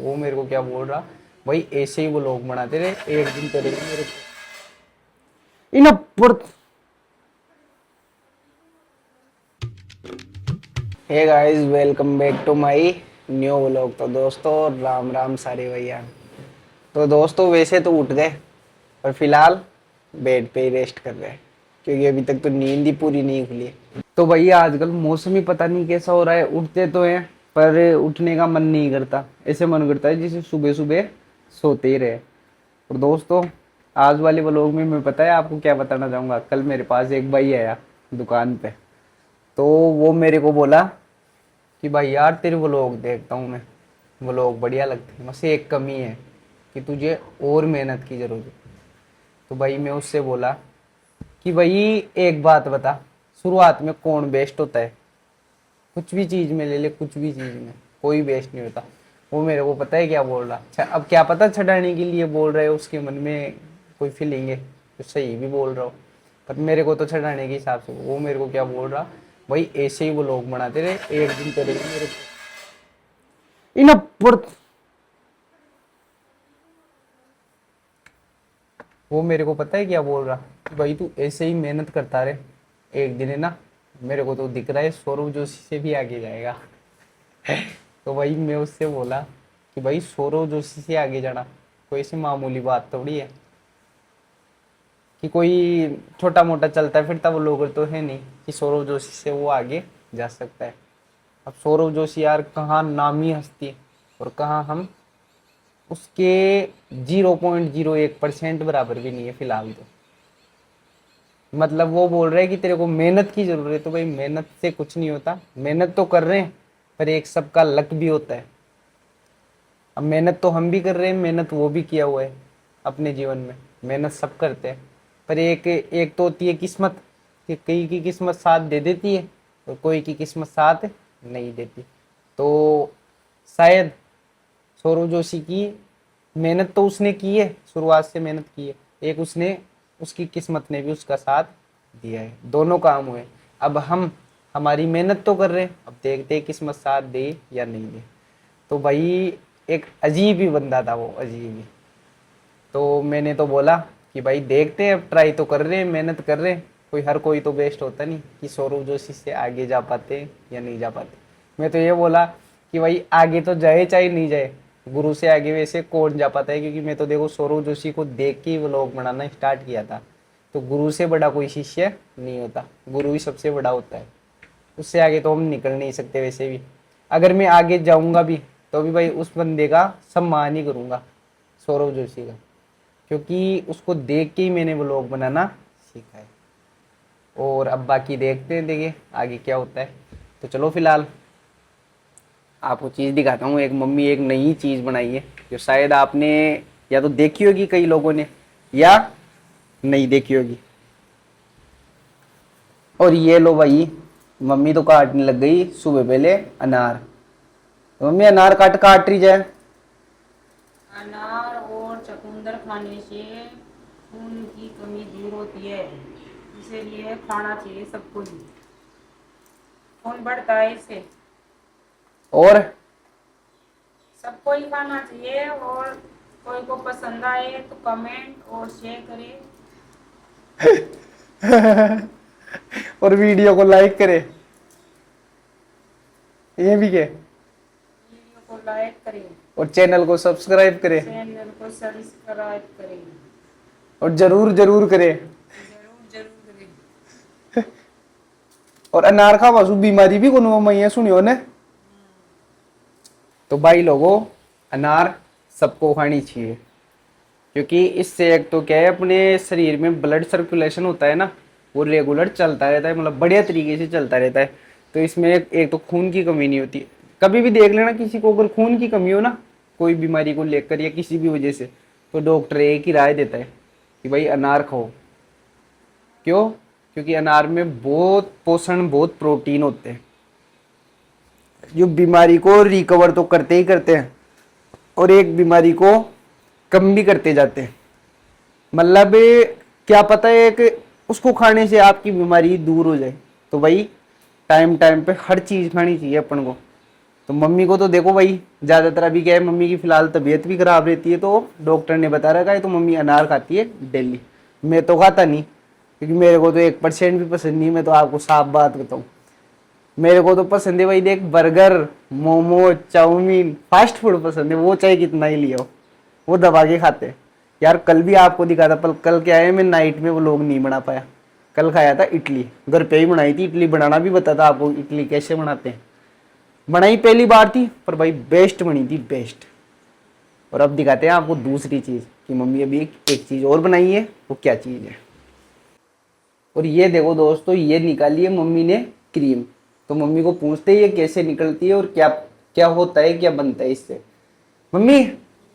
वो मेरे को क्या बोल रहा, भाई ऐसे ही वो लोग बनाते रहे, एक दिन करेंगे मेरे को इन hey guys, welcome back to my new vlog. तो दोस्तों, राम राम सारे भैया। तो दोस्तों, वैसे तो उठ गए पर फिलहाल बेड पे ही रेस्ट कर रहे हैं, क्योंकि अभी तक तो नींद ही पूरी नहीं खुली है। तो भैया आजकल मौसम ही पता नहीं कैसा हो रहा है, उठते तो हैं पर उठने का मन नहीं करता। ऐसे मन करता है जैसे सुबह सुबह सोते ही रहे। और दोस्तों, आज वाले व्लॉग में मैं पता है आपको क्या बताना चाहूँगा। कल मेरे पास एक भाई आया दुकान पे, तो वो मेरे को बोला कि भाई यार तेरे व्लॉग देखता हूँ मैं, व्लॉग बढ़िया लगते हैं, बस एक कमी है कि तुझे और मेहनत की ज़रूरत है। तो भाई मैं उससे बोला कि भाई एक बात बता, शुरुआत में कौन बेस्ट होता है? कुछ भी चीज़ में ले ले, कुछ भी चीज़ में कोई बेस्ट नहीं होता। वो मेरे को पता है क्या बोल रहा। अच्छा, अब क्या पता छड़ाने के लिए बोल रहे हो, उसके मन में कोई फीलिंग है तो सही भी बोल रहा हो, पर मेरे को तो छड़ाने के हिसाब से वो मेरे को क्या बोल रहा, भाई ऐसे ही वो लोग बनाते रहे, एक दिन करेंगे मेरे इन वो मेरे को पता है क्या बोल रहा कि भाई तू ऐसे ही मेहनत करता रहे, एक दिन है ना, मेरे को तो दिख रहा है सौरभ जोशी से भी आगे जाएगा। तो भाई मैं उससे बोला कि भाई सौरभ जोशी से आगे जाना कोई ऐसी मामूली बात थोड़ी है कि कोई छोटा मोटा चलता फिरता वो लोग तो है नहीं कि सौरभ जोशी से वो आगे जा सकता है। अब सौरभ जोशी यार कहाँ नामी हस्ती और कहाँ हम उसके 0.01% बराबर भी नहीं है फिलहाल तो। मतलब वो बोल रहे हैं कि तेरे को मेहनत की जरूरत है, तो भाई मेहनत से कुछ नहीं होता। मेहनत तो कर रहे हैं पर एक सबका लक भी होता है। अब मेहनत तो हम भी कर रहे हैं, मेहनत वो भी किया हुआ है अपने जीवन में, मेहनत सब करते हैं, पर एक एक तो होती है किस्मत कि कई की किस्मत साथ दे देती है और कोई की किस्मत साथ नहीं देती। तो शायद सौरभ जोशी की मेहनत तो उसने की है, शुरुआत से मेहनत की है, एक उसने उसकी किस्मत ने भी उसका साथ दिया है, दोनों काम हुए। अब हम हमारी मेहनत तो कर रहे हैं, अब देखते हैं किस्मत साथ दे या नहीं दे। तो भाई एक अजीब ही बंदा था वो, अजीब ही। तो मैंने तो बोला कि भाई देखते हैं, ट्राई तो कर रहे हैं, मेहनत कर रहे हैं, कोई हर कोई तो बेस्ट होता नहीं कि सौरभ जोशी से आगे जा पाते या नहीं जा पाते। मैं तो ये बोला कि भाई आगे तो जाए चाहे नहीं जाए, गुरु से आगे वैसे कौन जा पाता है, क्योंकि मैं तो देखो सौरभ जोशी को देख के ही व्लॉग बनाना स्टार्ट किया था। तो गुरु से बड़ा कोई शिष्य नहीं होता, गुरु ही सबसे बड़ा होता है। उससे आगे तो हम निकल नहीं सकते वैसे भी। अगर मैं आगे जाऊंगा भी तो भी भाई उस बंदे का सम्मान ही करूंगा, सौरभ जोशी का, क्योंकि उसको देख के ही मैंने व्लॉग बनाना सीखा है। और अब बाकी देखते हैं, देखिए आगे क्या होता है। तो चलो फिलहाल आपको चीज़ दिखाता हूँ। एक मम्मी एक नई चीज़ बनाई है जो शायद आपने या तो देखी होगी कई लोगों ने या नहीं देखी होगी। और ये लो भाई, मम्मी तो काटने लग गई सुबह पहले अनार। तो मम्मी अनार काट काट रही जाए। अनार और चुकंदर खाने से खून की कमी दूर होती है, इसीलिए खाना चाहिए सबको ही। खून बढ़ता है इससे। और सबको ही खाना चाहिए, और कोई को पसंद आए तो कमेंट और शेयर करें। और वीडियो को लाइक करे, ये भी के, वीडियो को लाइक करें, और चैनल को सब्सक्राइब करे, चैनल को सब्सक्राइब करें, और जरूर जरूर करे। जरूर जरूर करें। और अनार खा वासु बीमारी भी कोनो मैया सुनियो ने। तो भाई लोगों, अनार सबको खानी चाहिए, क्योंकि इससे एक तो क्या है, अपने शरीर में ब्लड सर्कुलेशन होता है ना, वो रेगुलर चलता रहता है, मतलब बढ़िया तरीके से चलता रहता है। तो इसमें एक तो खून की कमी नहीं होती। कभी भी देख लेना किसी को अगर खून की कमी हो ना, कोई बीमारी को लेकर या किसी भी वजह से, तो डॉक्टर एक ही राय देता है कि भाई अनार खाओ। क्यों? क्योंकि अनार में बहुत पोषण, बहुत प्रोटीन होते हैं जो बीमारी को रिकवर तो करते ही करते हैं और एक बीमारी को कम भी करते जाते हैं। मतलब क्या पता है कि उसको खाने से आपकी बीमारी दूर हो जाए। तो भाई टाइम टाइम पे हर चीज़ खानी चाहिए अपन को। तो मम्मी को तो देखो भाई, ज्यादातर अभी क्या है, मम्मी की फिलहाल तबीयत भी खराब रहती है, तो डॉक्टर ने बता रखा है तो मम्मी अनार खाती है डेली। मैं तो खाता नहीं, क्योंकि मेरे को तो 1% भी पसंद नहीं। मैं तो आपको साफ बात बताऊं, मेरे को तो पसंद है भाई, देख, burger, momo, chow mein, fast food पसंद है, वो चाहे कितना ही लियो, वो दबा के खाते हैं। यार कल भी आपको दिखा था, पर कल क्या है, मैं नाइट में वो लोग नहीं बना पाया। कल खाया था इडली, घर पे ही बनाई थी इडली, बनाना भी पता था आपको इडली कैसे बनाते हैं। बनाई पहली बार थी, पर भाई बेस्ट बनी थी, बेस्ट। और अब दिखाते हैं आपको दूसरी चीज कि मम्मी अभी एक चीज और बनाई है, वो क्या चीज है। और ये देखो दोस्तों, ये निकाली है मम्मी ने क्रीम। तो मम्मी को पूछते हैं ये कैसे निकलती है और क्या क्या होता है, क्या बनता है इससे। मम्मी,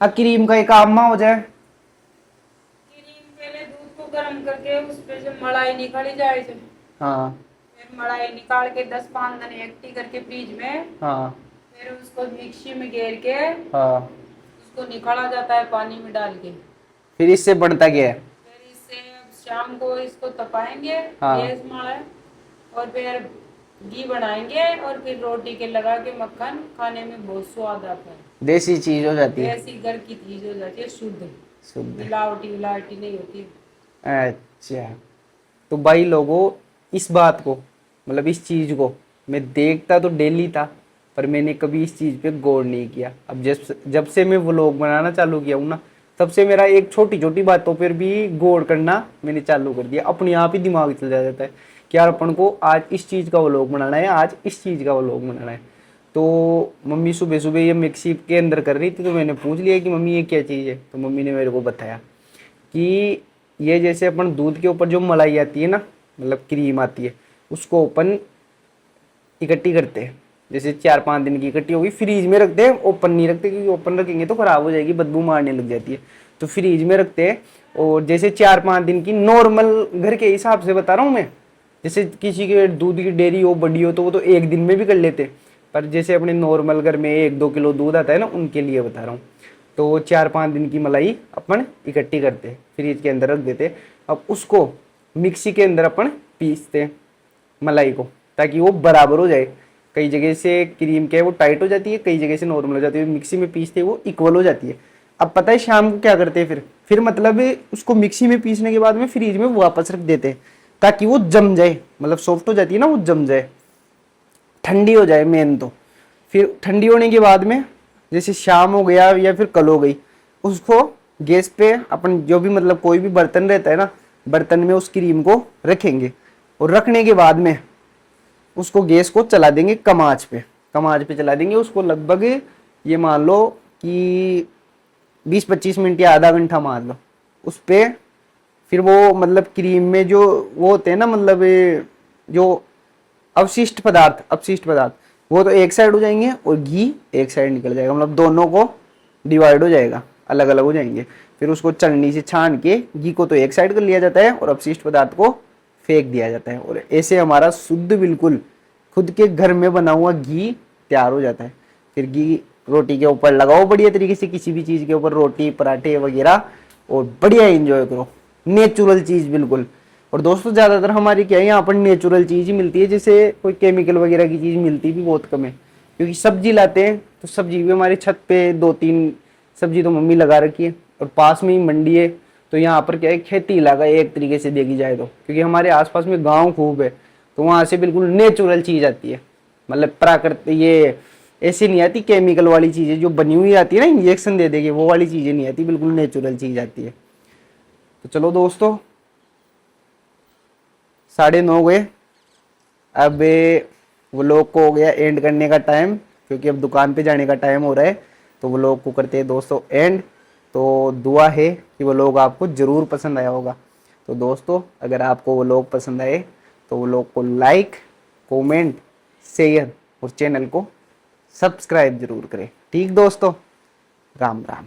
क्रीम का एक काम हो जाए। क्रीम पहले दूध को गर्म करके उस पे से मलाई निकाली जाए थे। हाँ फिर मलाई निकाल के 10-5 दिन एकठी करके फ्रिज में, हाँ फिर उसको मिक्सी में घेर के हाँ। उसको निकाला जाता है पानी में डाल के। फिर इससे बनता क्या है? फिर इससे अब शाम को इसको तपाएंगे हाँ। गैस माड़ा, और फिर घी बनाएंगे और फिर रोटी के लगा के मक्खन खाने में बहुत स्वाद आता है। देसी चीज हो जाती है, ऐसी घर की चीज हो जाती है, शुद्ध, शुद्ध। मिलावटी मिलावटी नहीं होती। अच्छा, तो भाई लोगों, इस बात को, मतलब इस चीज को मैं देखता तो डेली था, पर मैंने कभी इस चीज पे गौर नहीं किया। अब जब से मैं व्लॉग बनाना चालू किया हूँ ना, तब से मेरा एक छोटी छोटी बातों पर भी गौर करना मैंने चालू कर दिया। अपने आप ही दिमाग चल जाता है कि यार अपन को आज इस चीज का व्लॉग बनाना है, आज इस चीज का व्लॉग बनाना है। तो मम्मी सुबह सुबह ये मिक्सी के अंदर कर रही थी, तो मैंने पूछ लिया कि मम्मी ये क्या चीज़ है। तो मम्मी ने मेरे को बताया कि ये जैसे अपन दूध के ऊपर जो मलाई आती है ना, मतलब क्रीम आती है, उसको अपन इकट्ठी करते हैं। जैसे 4-5 दिन की इकट्ठी होगी, फ्रीज में रखते हैं, ओपन नहीं रखते, क्योंकि ओपन रखेंगे तो खराब हो जाएगी, बदबू मारने लग जाती है। तो फ्रीज में रखते हैं। और जैसे 4-5 दिन की नॉर्मल घर के हिसाब से बता रहा हूँ मैं, जैसे किसी के दूध की डेयरी हो, बड़ी हो, तो वो तो एक दिन में भी कर लेते, पर जैसे अपने नॉर्मल घर में 1-2 किलो दूध आता है ना, उनके लिए बता रहा हूँ। तो 4-5 दिन की मलाई अपन इकट्ठी करते, फ्रिज के अंदर रख देते। अब उसको मिक्सी के अंदर अपन पीसते मलाई को, ताकि वो बराबर हो जाए। कई जगह से क्रीम क्या है वो टाइट हो जाती है, कई जगह से नॉर्मल हो जाती है। मिक्सी में पीसते वो इक्वल हो जाती है। अब पता है शाम को क्या करते हैं, फिर मतलब उसको मिक्सी में पीसने के बाद में फ्रिज में वापस रख देते हैं, ताकि वो जम जाए, मतलब सॉफ्ट हो जाती है ना, वो जम जाए, ठंडी हो जाए मेन तो। फिर ठंडी होने के बाद में, जैसे शाम हो गया या फिर कल हो गई, उसको गैस पे अपन जो भी, मतलब कोई भी बर्तन रहता है ना, बर्तन में उस क्रीम को रखेंगे। और रखने के बाद में उसको गैस को चला देंगे कमाच पे चला देंगे उसको, लगभग ये मान लो कि 20-25 मिनट या आधा घंटा मान लो उस पे। फिर वो मतलब क्रीम में जो वो होते हैं ना, मतलब जो अपशिष्ट पदार्थ वो तो एक साइड हो जाएंगे और घी एक साइड निकल जाएगा, मतलब दोनों को डिवाइड हो जाएगा, अलग अलग हो जाएंगे। फिर उसको छलनी से छान के घी को तो एक साइड कर लिया जाता है और अपशिष्ट पदार्थ को फेंक दिया जाता है। और ऐसे हमारा शुद्ध, बिल्कुल खुद के घर में बना हुआ घी तैयार हो जाता है। फिर घी रोटी के ऊपर लगाओ बढ़िया तरीके से, किसी भी चीज़ के ऊपर, रोटी, पराठे वगैरह, और बढ़िया एंजॉय करो, नेचुरल चीज़ बिल्कुल। और दोस्तों ज़्यादातर हमारी क्या है, यहाँ पर नेचुरल चीज़ ही मिलती है, जैसे कोई केमिकल वगैरह की चीज़ मिलती भी बहुत कम है। क्योंकि सब्जी लाते हैं तो सब्जी भी हमारी छत पे 2-3 सब्जी तो मम्मी लगा रखी है, और पास में ही मंडी है। तो यहाँ पर क्या है, खेती इलाका एक तरीके से देखी जाए तो, क्योंकि हमारे आसपास में गांव खूब है, तो वहाँ से बिल्कुल नेचुरल चीज़ आती है। मतलब प्राकृतिक, ये ऐसी नहीं आती केमिकल वाली चीज़ें जो बनी हुई आती है ना, इंजेक्शन दे देंगे, वो वाली चीज़ें नहीं आती, बिल्कुल नेचुरल चीज़ आती है। तो चलो दोस्तों, 9:30 गए, अब व्लॉग को हो गया एंड करने का टाइम, क्योंकि अब दुकान पे जाने का टाइम हो रहा है। तो व्लॉग को करते हैं दोस्तों एंड। तो दुआ है कि व्लॉग आपको ज़रूर पसंद आया होगा। तो दोस्तों, अगर आपको व्लॉग पसंद आए तो व्लॉग को लाइक, कमेंट, शेयर और चैनल को सब्सक्राइब जरूर करें। ठीक दोस्तों, राम राम।